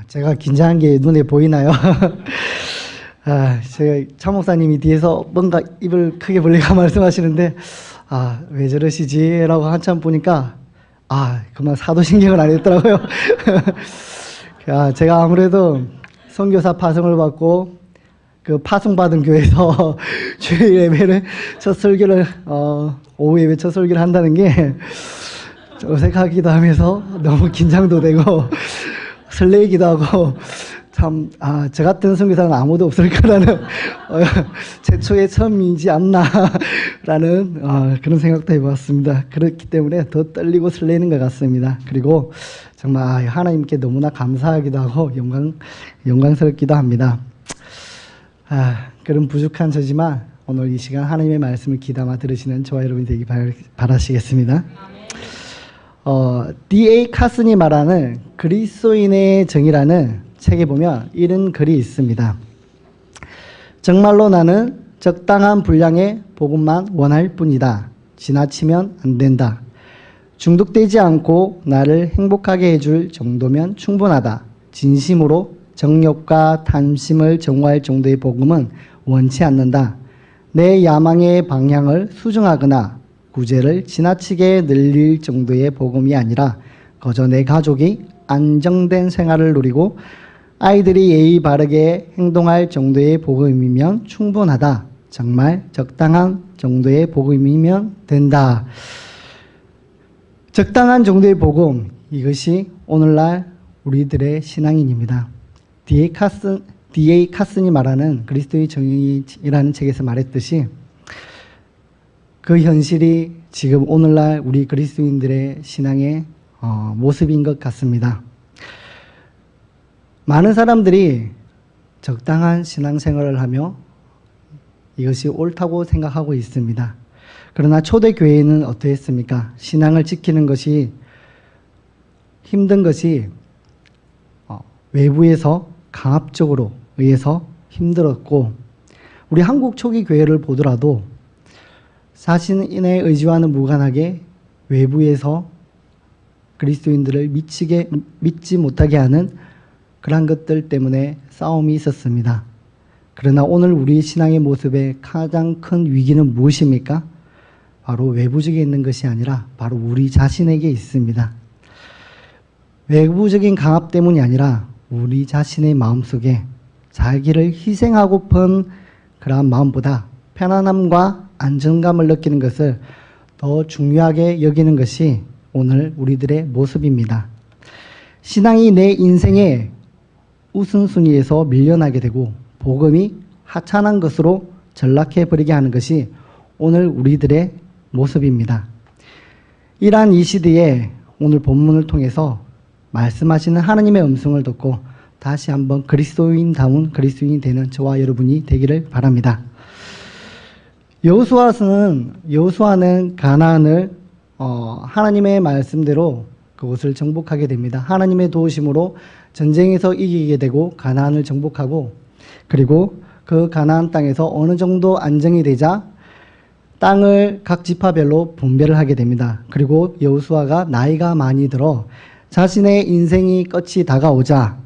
제가 긴장한 게 눈에 보이나요? 제가 차 목사님이 뒤에서 뭔가 입을 크게 벌리고 말씀하시는데, 왜 저러시지? 라고 한참 보니까, 그만 사도신경을 안 했더라고요. 제가 아무래도 선교사 파송을 받고, 그 파송받은 교회에서 주일 예배를, 첫 설교를, 오후 예배 첫 설교를 한다는 게 어색하기도 하면서 너무 긴장도 되고, 설레이기도 하고, 참, 저 같은 선교사는 아무도 없을 거라는, 최초의 처음이지 않나라는, 그런 생각도 해봤습니다. 그렇기 때문에 더 떨리고 설레는 것 같습니다. 그리고 정말 하나님께 너무나 감사하기도 하고, 영광스럽기도 합니다. 그런 부족한 저지만, 오늘 이 시간 하나님의 말씀을 귀담아 들으시는 저와 여러분이 되기 바라시겠습니다. D.A. 카슨이 말하는 그리스도인의 정의라는 책에 보면 이런 글이 있습니다. 정말로 나는 적당한 분량의 복음만 원할 뿐이다. 지나치면 안 된다. 중독되지 않고 나를 행복하게 해줄 정도면 충분하다. 진심으로 정욕과 탐심을 정화할 정도의 복음은 원치 않는다. 내 야망의 방향을 수정하거나 구제를 지나치게 늘릴 정도의 복음이 아니라 거저 내 가족이 안정된 생활을 누리고 아이들이 예의 바르게 행동할 정도의 복음이면 충분하다. 정말 적당한 정도의 복음이면 된다. 적당한 정도의 복음, 이것이 오늘날 우리들의 신앙인입니다. D.A. 카슨이 말하는 그리스도의 정의라는 책에서 말했듯이 그 현실이 지금 오늘날 우리 그리스도인들의 신앙의 모습인 것 같습니다. 많은 사람들이 적당한 신앙생활을 하며 이것이 옳다고 생각하고 있습니다. 그러나 초대교회는 어떠했습니까? 신앙을 지키는 것이 힘든 것이 외부에서 강압적으로 의해서 힘들었고, 우리 한국 초기 교회를 보더라도 자신의 의지와는 무관하게 외부에서 그리스도인들을 믿지 못하게 하는 그런 것들 때문에 싸움이 있었습니다. 그러나 오늘 우리 신앙의 모습의 가장 큰 위기는 무엇입니까? 바로 외부적에 있는 것이 아니라 바로 우리 자신에게 있습니다. 외부적인 강압 때문이 아니라 우리 자신의 마음속에 자기를 희생하고픈 그러한 마음보다 편안함과 안정감을 느끼는 것을 더 중요하게 여기는 것이 오늘 우리들의 모습입니다. 신앙이 내 인생의 우선순위에서 밀려나게 되고 복음이 하찮은 것으로 전락해버리게 하는 것이 오늘 우리들의 모습입니다. 이러한 이 시대에 오늘 본문을 통해서 말씀하시는 하나님의 음성을 듣고 다시 한번 그리스도인다운 그리스도인이 되는 저와 여러분이 되기를 바랍니다. 여호수아는 가나안을 하나님의 말씀대로 그곳을 정복하게 됩니다. 하나님의 도우심으로 전쟁에서 이기게 되고 가나안을 정복하고, 그리고 그 가나안 땅에서 어느 정도 안정이 되자 땅을 각 지파별로 분배를 하게 됩니다. 그리고 여호수아가 나이가 많이 들어 자신의 인생이 끝이 다가오자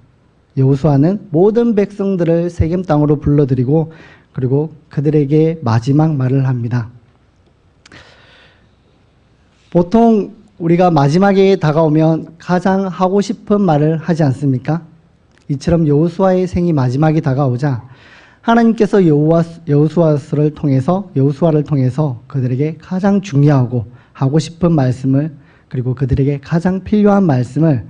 여호수아는 모든 백성들을 세겜 땅으로 불러들이고 그리고 그들에게 마지막 말을 합니다. 보통 우리가 마지막에 다가오면 가장 하고 싶은 말을 하지 않습니까? 이처럼 여호수아의 생이 마지막에 다가오자 하나님께서 여호수아를 통해서 그들에게 가장 중요하고 하고 싶은 말씀을, 그리고 그들에게 가장 필요한 말씀을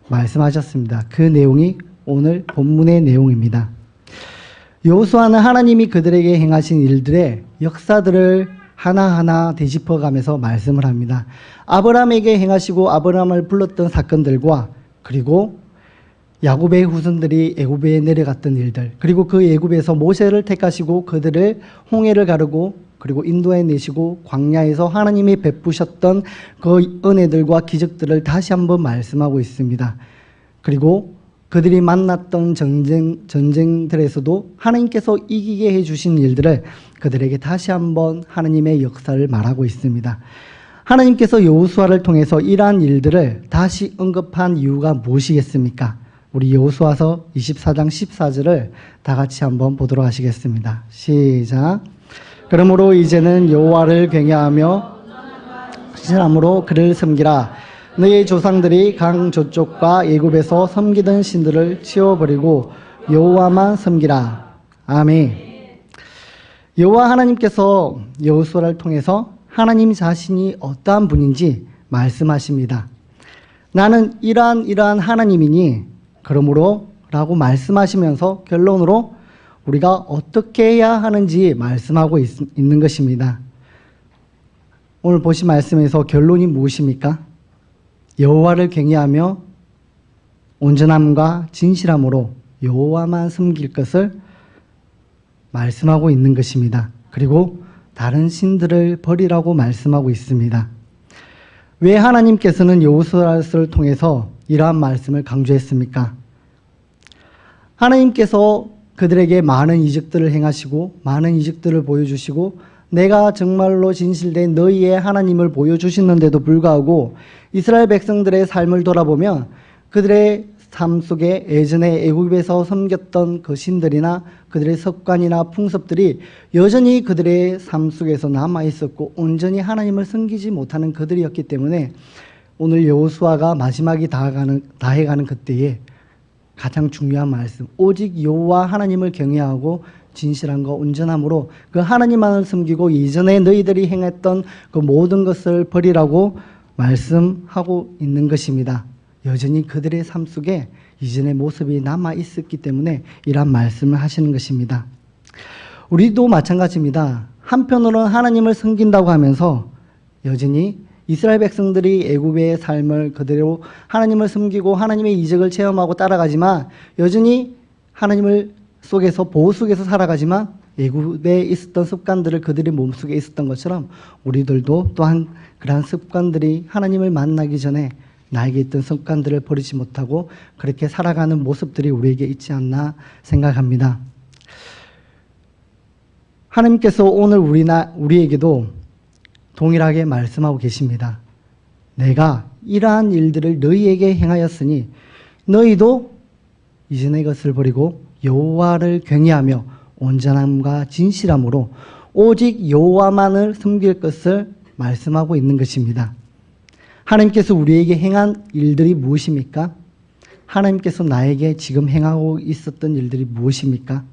말씀하셨습니다. 그 내용이 오늘 본문의 내용입니다. 여호수아는 하나님이 그들에게 행하신 일들의 역사들을 하나하나 되짚어가면서 말씀을 합니다. 아브라함에게 행하시고 아브라함을 불렀던 사건들과, 그리고 야곱의 후손들이 애굽에 내려갔던 일들, 그리고 그 애굽에서 모세를 택하시고 그들을 홍해를 가르고 그리고 인도해 내시고 광야에서 하나님이 베푸셨던 그 은혜들과 기적들을 다시 한번 말씀하고 있습니다. 그리고 그들이 만났던 전쟁들에서도 하나님께서 이기게 해주신 일들을 그들에게 다시 한번 하나님의 역사를 말하고 있습니다. 하나님께서 여호수아를 통해서 이러한 일들을 다시 언급한 이유가 무엇이겠습니까? 우리 여호수아서 24장 14절을 다 같이 한번 보도록 하시겠습니다. 시작. 그러므로 이제는 여호와를 경외하며 신함으로 그를 섬기라. 너희 조상들이 강 저쪽과 애굽에서 섬기던 신들을 치워버리고 여호와만 섬기라. 아멘. 여호와 하나님께서 여호수아를 통해서 하나님 자신이 어떠한 분인지 말씀하십니다. 나는 이러한 하나님이니 그러므로 라고 말씀하시면서 결론으로 우리가 어떻게 해야 하는지 말씀하고 있는 것입니다. 오늘 보신 말씀에서 결론이 무엇입니까? 여호와를 경외하며 온전함과 진실함으로 여호와만 섬길 것을 말씀하고 있는 것입니다. 그리고 다른 신들을 버리라고 말씀하고 있습니다. 왜 하나님께서는 여호수아를 통해서 이러한 말씀을 강조했습니까? 하나님께서 그들에게 많은 이적들을 행하시고 많은 이적들을 보여주시고 내가 정말로 진실된 너희의 하나님을 보여주시는데도 불구하고 이스라엘 백성들의 삶을 돌아보면 그들의 삶 속에 예전에 애굽에서 섬겼던 그 신들이나 그들의 습관이나 풍습들이 여전히 그들의 삶 속에서 남아 있었고 온전히 하나님을 섬기지 못하는 그들이었기 때문에 오늘 여호수아가 마지막이 다해가는 그때에 가장 중요한 말씀, 오직 여호와 하나님을 경외하고 진실함과 온전함으로 그 하나님만을 섬기고 이전에 너희들이 행했던 그 모든 것을 버리라고 말씀하고 있는 것입니다. 여전히 그들의 삶 속에 이전의 모습이 남아 있었기 때문에 이러한 말씀을 하시는 것입니다. 우리도 마찬가지입니다. 한편으로는 하나님을 섬긴다고 하면서 여전히 이스라엘 백성들이 애굽의 삶을 그대로 하나님을 섬기고 하나님의 이적을 체험하고 따라가지만 여전히 하나님을 속에서 보호 속에서 살아가지만 애굽에 있었던 습관들을 그들의 몸속에 있었던 것처럼 우리들도 또한 그러한 습관들이 하나님을 만나기 전에 나에게 있던 습관들을 버리지 못하고 그렇게 살아가는 모습들이 우리에게 있지 않나 생각합니다. 하나님께서 오늘 우리에게도 동일하게 말씀하고 계십니다. 내가 이러한 일들을 너희에게 행하였으니 너희도 이전의 것을 버리고 여호와를 경외하며 온전함과 진실함으로 오직 여호와만을 섬길 것을 말씀하고 있는 것입니다. 하나님께서 우리에게 행한 일들이 무엇입니까? 하나님께서 나에게 지금 행하고 있었던 일들이 무엇입니까?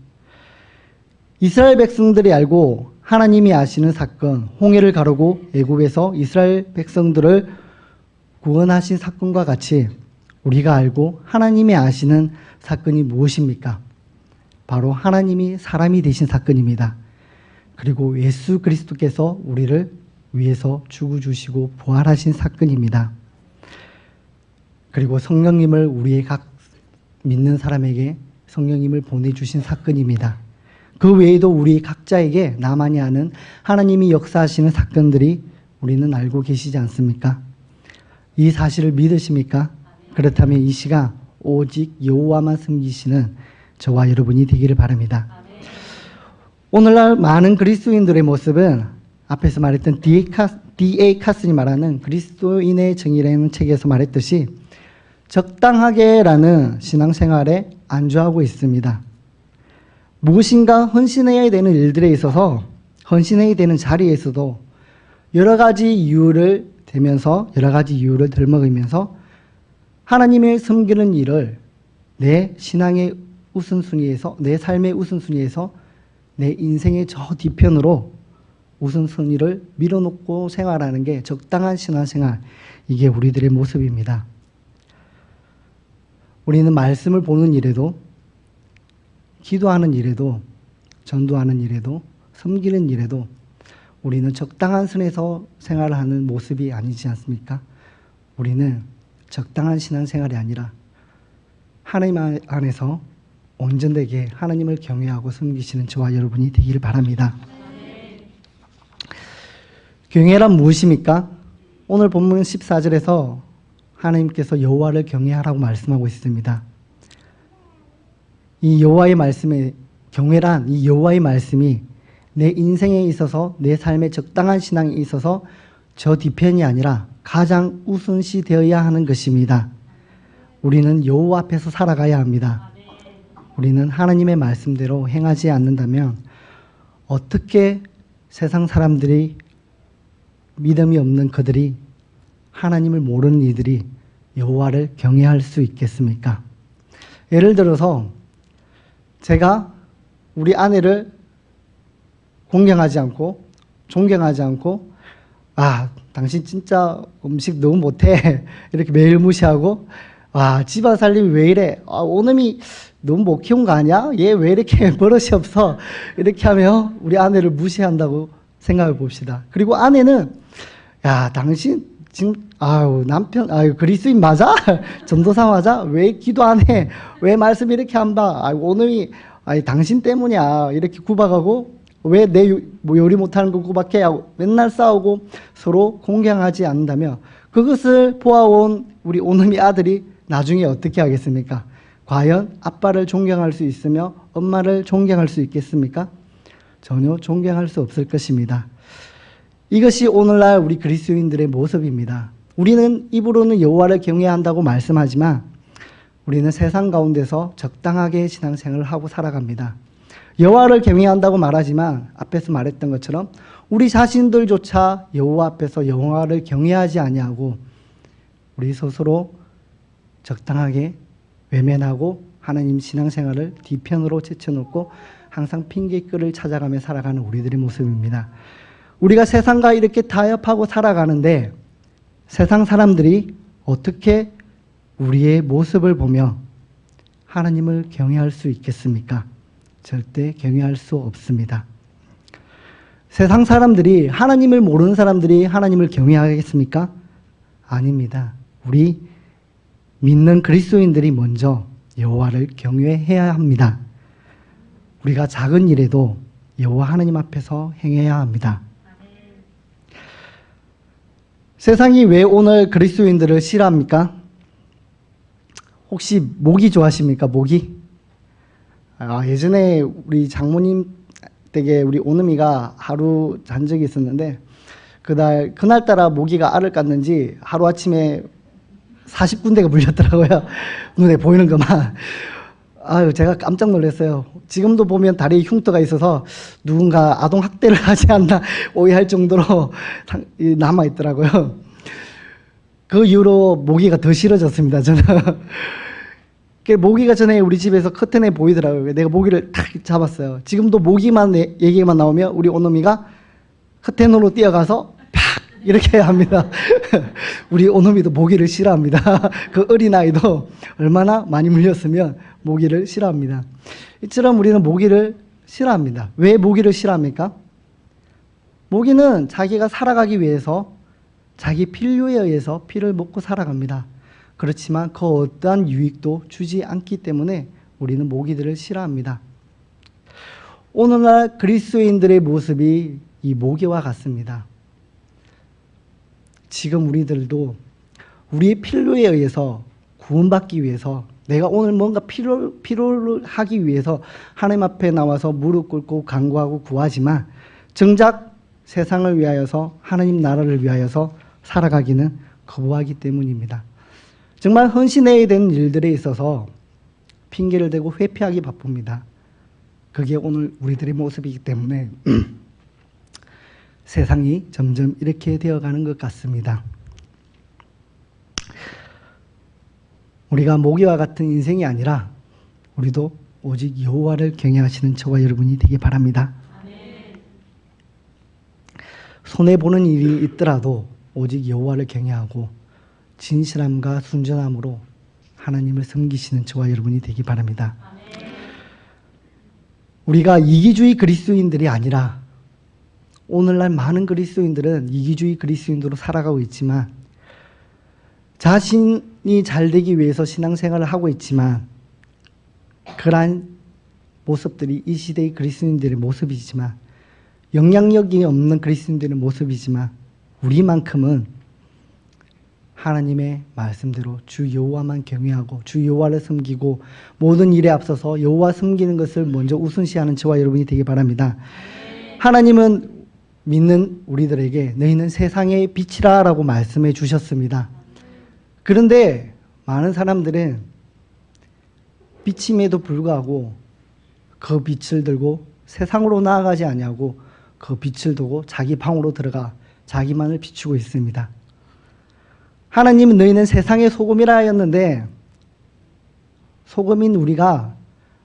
이스라엘 백성들이 알고 하나님이 아시는 사건, 홍해를 가르고 애굽에서 이스라엘 백성들을 구원하신 사건과 같이 우리가 알고 하나님이 아시는 사건이 무엇입니까? 바로 하나님이 사람이 되신 사건입니다. 그리고 예수 그리스도께서 우리를 위해서 죽어주시고 부활하신 사건입니다. 그리고 성령님을 우리의 각 믿는 사람에게 성령님을 보내주신 사건입니다. 그 외에도 우리 각자에게 나만이 아는 하나님이 역사하시는 사건들이 우리는 알고 계시지 않습니까? 이 사실을 믿으십니까? 그렇다면 이 시간 오직 여호와만 섬기시는 저와 여러분이 되기를 바랍니다. 오늘날 많은 그리스도인들의 모습은 앞에서 말했던 D.A. 카슨이 말하는 그리스도인의 정의라는 책에서 말했듯이 적당하게라는 신앙생활에 안주하고 있습니다. 무엇인가 헌신해야 되는 일들에 있어서 헌신해야 되는 자리에 있어도 여러 가지 이유를 들먹이면서 하나님의 섬기는 일을 내 신앙의 우선순위에서, 내 삶의 우선순위에서 내 인생의 저 뒤편으로 우선순위를 밀어놓고 생활하는 게 적당한 신앙생활, 이게 우리들의 모습입니다. 우리는 말씀을 보는 일에도, 기도하는 일에도, 전도하는 일에도, 섬기는 일에도 우리는 적당한 선에서 생활을 하는 모습이 아니지 않습니까? 우리는 적당한 신앙생활이 아니라 하나님 안에서 온전되게 하나님을 경외하고 섬기시는 저와 여러분이 되기를 바랍니다. 경외란 무엇입니까? 오늘 본문 14절에서 하나님께서 여호와를 경외하라고 말씀하고 있습니다. 이 여호와의 말씀에 경외란 이 여호와의 말씀이 내 인생에 있어서 내 삶에 적당한 신앙에 있어서 저 뒤편이 아니라 가장 우선시 되어야 하는 것입니다. 우리는 여호와 앞에서 살아가야 합니다. 우리는 하나님의 말씀대로 행하지 않는다면 어떻게 세상 사람들이 믿음이 없는 그들이 하나님을 모르는 이들이 여호와를 경외할 수 있겠습니까? 예를 들어서 제가 우리 아내를 공경하지 않고 존경하지 않고 당신 진짜 음식 너무 못해 이렇게 매일 무시하고 집안 살림이 왜 이래 오놈이 너무 못 키운 거 아니야? 얘 왜 이렇게 버릇이 없어? 이렇게 하며 우리 아내를 무시한다고 생각해 봅시다. 그리고 아내는 당신 지금 남편 그리스도인 맞아? 전도사 맞아? 왜 기도 안 해? 왜 말씀 이렇게 안 봐? 오늘이 당신 때문이야 이렇게 구박하고 왜 내 요리 못하는 거 구박해? 하고 맨날 싸우고 서로 공경하지 않는다며 그것을 보아온 우리 오놈이 아들이 나중에 어떻게 하겠습니까? 과연 아빠를 존경할 수 있으며 엄마를 존경할 수 있겠습니까? 전혀 존경할 수 없을 것입니다. 이것이 오늘날 우리 그리스도인들의 모습입니다. 우리는 입으로는 여호와를 경외한다고 말씀하지만 우리는 세상 가운데서 적당하게 신앙생활을 하고 살아갑니다. 여호와를 경외한다고 말하지만 앞에서 말했던 것처럼 우리 자신들조차 여호와 앞에서 여호와를 경외하지 아니하고 우리 스스로 적당하게 외면하고 하나님 신앙생활을 뒤편으로 제쳐놓고 항상 핑계거리를 찾아가며 살아가는 우리들의 모습입니다. 우리가 세상과 이렇게 타협하고 살아가는데 세상 사람들이 어떻게 우리의 모습을 보며 하나님을 경외할 수 있겠습니까? 절대 경외할 수 없습니다. 세상 사람들이 하나님을 모르는 사람들이 하나님을 경외하겠습니까? 아닙니다. 우리 믿는 그리스도인들이 먼저 여호와를 경외해야 합니다. 우리가 작은 일에도 여호와 하나님 앞에서 행해야 합니다. 세상이 왜 오늘 그리스도인들을 싫어합니까? 혹시 모기 좋아하십니까? 모기? 예전에 우리 장모님 댁에 우리 오누미가 하루 잔 적이 있었는데 그날따라 모기가 알을 깠는지 하루아침에 40군데가 물렸더라고요. 눈에 보이는 것만. 제가 깜짝 놀랐어요. 지금도 보면 다리에 흉터가 있어서 누군가 아동 학대를 하지 않나 오해할 정도로 남아있더라고요. 그 이후로 모기가 더 싫어졌습니다, 저는. 모기가 전에 우리 집에서 커튼에 보이더라고요. 내가 모기를 탁 잡았어요. 지금도 모기만 얘기만 나오면 우리 오놈이가 커튼으로 뛰어가서 팍 이렇게 합니다. 우리 오놈이도 모기를 싫어합니다. 그 어린아이도 얼마나 많이 물렸으면 모기를 싫어합니다. 이처럼 우리는 모기를 싫어합니다. 왜 모기를 싫어합니까? 모기는 자기가 살아가기 위해서 자기 필요에 의해서 피를 먹고 살아갑니다. 그렇지만 그 어떠한 유익도 주지 않기 때문에 우리는 모기들을 싫어합니다. 오늘날 그리스도인들의 모습이 이 모기와 같습니다. 지금 우리들도 우리의 필요에 의해서 구원받기 위해서 내가 오늘 뭔가 필요를 하기 위해서 하나님 앞에 나와서 무릎 꿇고 간구하고 구하지만 정작 세상을 위하여서 하나님 나라를 위하여서 살아가기는 거부하기 때문입니다. 정말 헌신해야 되는 일들에 있어서 핑계를 대고 회피하기 바쁩니다. 그게 오늘 우리들의 모습이기 때문에 세상이 점점 이렇게 되어가는 것 같습니다. 우리가 모기와 같은 인생이 아니라 우리도 오직 여호와를 경외하시는 저와 여러분이 되기 바랍니다. 손해보는 일이 있더라도 오직 여호와를 경외하고 진실함과 순전함으로 하나님을 섬기시는 저와 여러분이 되기 바랍니다. 우리가 이기주의 그리스도인들이 아니라 오늘날 많은 그리스도인들은 이기주의 그리스도인으로 살아가고 있지만 자신이 잘되기 위해서 신앙생활을 하고 있지만 그러한 모습들이 이 시대의 그리스도인들의 모습이지만 영향력이 없는 그리스도인들의 모습이지만 우리만큼은 하나님의 말씀대로 주 여호와만 경외하고 주 여호와를 섬기고 모든 일에 앞서서 여호와 섬기는 것을 먼저 우선시하는 저와 여러분이 되기 바랍니다. 하나님은 믿는 우리들에게 너희는 세상의 빛이라 라고 말씀해 주셨습니다. 그런데 많은 사람들은 빛임에도 불구하고 그 빛을 들고 세상으로 나아가지 아니하고 그 빛을 두고 자기 방으로 들어가 자기만을 비추고 있습니다. 하나님은 너희는 세상의 소금이라 하였는데 소금인 우리가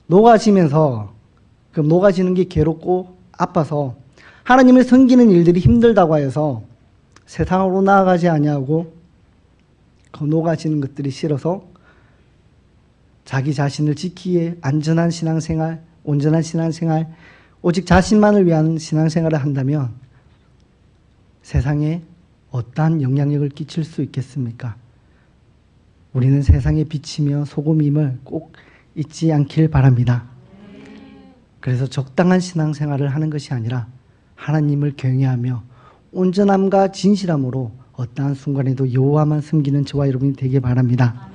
녹아지면서 그 녹아지는 게 괴롭고 아파서 하나님을 섬기는 일들이 힘들다고 하여서 세상으로 나아가지 아니하고 그 녹아지는 것들이 싫어서 자기 자신을 지키기 위해 안전한 신앙생활, 온전한 신앙생활, 오직 자신만을 위한 신앙생활을 한다면 세상에 어떠한 영향력을 끼칠 수 있겠습니까? 우리는 세상의 빛이며 소금임을 꼭 잊지 않길 바랍니다. 그래서 적당한 신앙생활을 하는 것이 아니라 하나님을 경외하며 온전함과 진실함으로 어떠한 순간에도 여호와만 섬기는 저와 여러분이 되길 바랍니다.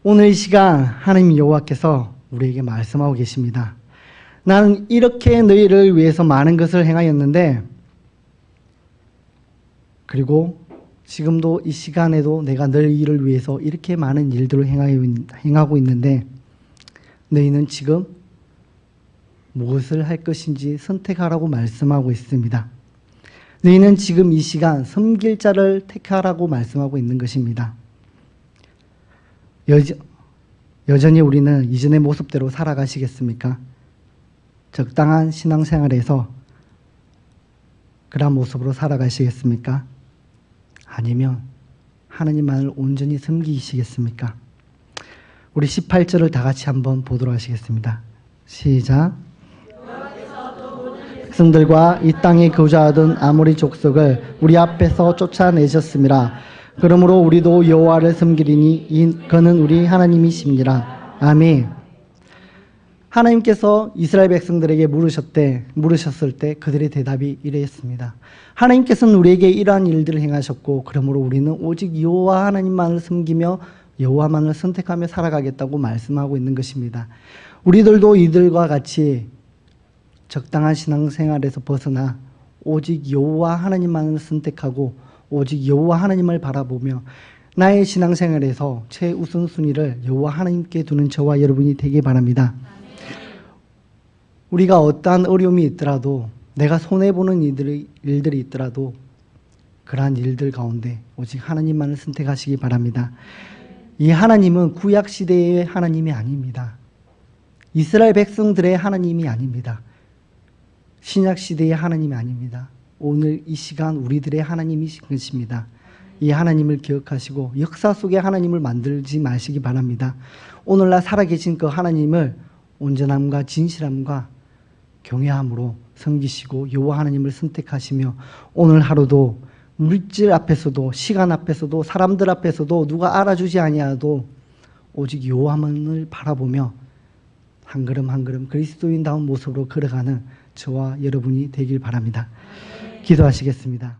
오늘 이 시간 하나님 여호와께서 우리에게 말씀하고 계십니다. 나는 이렇게 너희를 위해서 많은 것을 행하였는데 그리고 지금도 이 시간에도 내가 너희를 위해서 이렇게 많은 일들을 행하고 있는데 너희는 지금 무엇을 할 것인지 선택하라고 말씀하고 있습니다. 너희는 지금 이 시간 섬길 자를 택하라고 말씀하고 있는 것입니다. 여전히 우리는 이전의 모습대로 살아가시겠습니까? 적당한 신앙생활에서 그런 모습으로 살아가시겠습니까? 아니면 하나님만을 온전히 섬기시겠습니까? 우리 18절을 다 같이 한번 보도록 하시겠습니다. 시작. 백성들과 이 땅에 거주하던 아모리 족속을 우리 앞에서 쫓아내셨습니다. 그러므로 우리도 여호와를 섬기리니 그는 우리 하나님이십니다. 아멘. 하나님께서 이스라엘 백성들에게 물으셨을 때 그들의 대답이 이러했습니다. 하나님께서는 우리에게 이러한 일들을 행하셨고 그러므로 우리는 오직 여호와 하나님만을 섬기며 여호와만을 선택하며 살아가겠다고 말씀하고 있는 것입니다. 우리들도 이들과 같이 적당한 신앙생활에서 벗어나 오직 여호와 하나님만을 선택하고 오직 여호와 하나님을 바라보며 나의 신앙생활에서 최우선순위를 여호와 하나님께 두는 저와 여러분이 되길 바랍니다. 우리가 어떠한 어려움이 있더라도 내가 손해보는 일들이 있더라도 그러한 일들 가운데 오직 하나님만을 선택하시기 바랍니다. 이 하나님은 구약시대의 하나님이 아닙니다. 이스라엘 백성들의 하나님이 아닙니다. 신약시대의 하나님이 아닙니다. 오늘 이 시간 우리들의 하나님이신 것입니다. 이 하나님을 기억하시고 역사 속의 하나님을 만들지 마시기 바랍니다. 오늘날 살아계신 그 하나님을 온전함과 진실함과 경외함으로 섬기시고 여호와 하나님을 선택하시며 오늘 하루도 물질 앞에서도 시간 앞에서도 사람들 앞에서도 누가 알아주지 아니하도 오직 여호와만을 바라보며 한 걸음 한 걸음 그리스도인다운 모습으로 걸어가는 저와 여러분이 되길 바랍니다. 기도하시겠습니다.